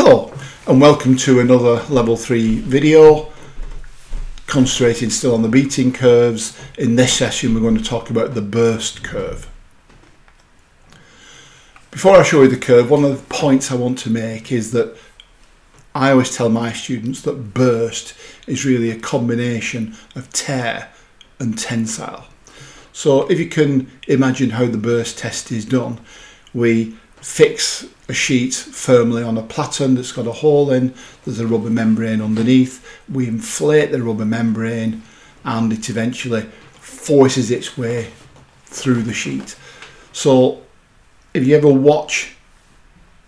Hello and welcome to another level 3 video, concentrating still on the beating curves. In this session we're going to talk about the burst curve. Before I show you the curve, one of the points I want to make is that I always tell my students that burst is really a combination of tear and tensile. So if you can imagine how the burst test is done, we fix a sheet firmly on a platen that's got a hole in, there's a rubber membrane underneath, we inflate the rubber membrane and it eventually forces its way through the sheet. So if you ever watch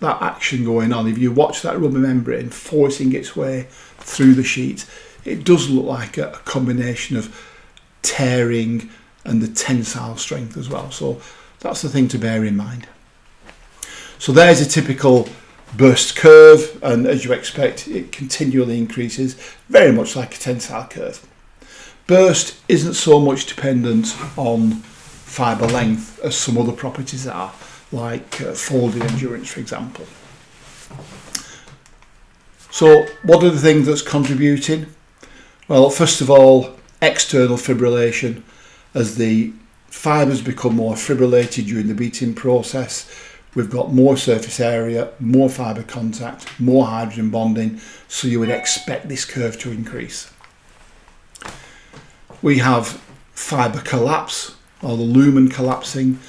that action going on, if you watch that rubber membrane forcing its way through the sheet, it does look like a combination of tearing and the tensile strength as well. So that's the thing to bear in mind. So there's a typical burst curve, and as you expect, it continually increases, very much like a tensile curve. Burst isn't so much dependent on fibre length as some other properties are, like folding endurance, for example. So what are the things that's contributing? Well, first of all, external fibrillation. As the fibres become more fibrillated during the beating process, we've got more surface area, more fibre contact, more hydrogen bonding, so you would expect this curve to increase. We have fibre collapse, or the lumen collapsing.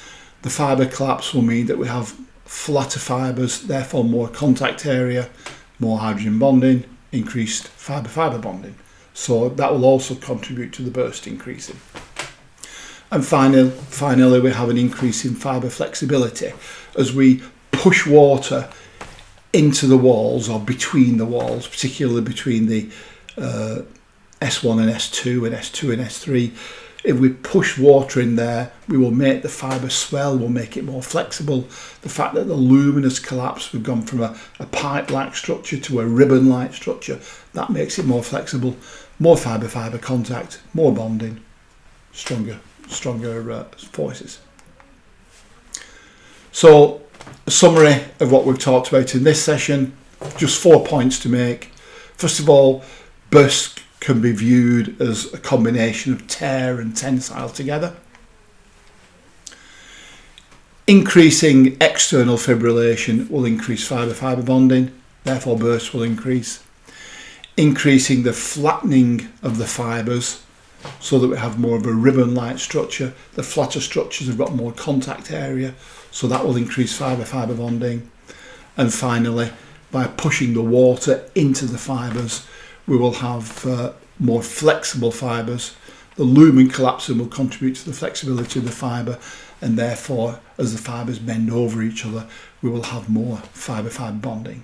The fibre collapse will mean that we have flatter fibres, therefore more contact area, more hydrogen bonding, increased fibre-fibre bonding. So that will also contribute to the burst increasing. And finally, we have an increase in fibre flexibility as we push water into the walls or between the walls, particularly between the S1 and S2 and S2 and S3. If we push water in there, we will make the fibre swell, we'll make it more flexible. The fact that the lumen has collapsed, we've gone from a pipe-like structure to a ribbon-like structure, that makes it more flexible, more fibre-fibre contact, more bonding, stronger forces. So a summary of what we've talked about in this session, just 4 points to make. First of all, burst can be viewed as a combination of tear and tensile together. Increasing external fibrillation will increase fibre-fibre bonding, therefore burst will increase. Increasing the flattening of the fibres so that we have more of a ribbon-like structure. The flatter structures have got more contact area, so that will increase fibre-fibre bonding. And finally, by pushing the water into the fibres, we will have more flexible fibres. The lumen collapsing will contribute to the flexibility of the fibre, and therefore, as the fibres bend over each other, we will have more fibre-fibre bonding.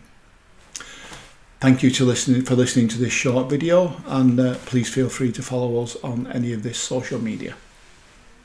Thank you for listening to this short video, and please feel free to follow us on any of this social media.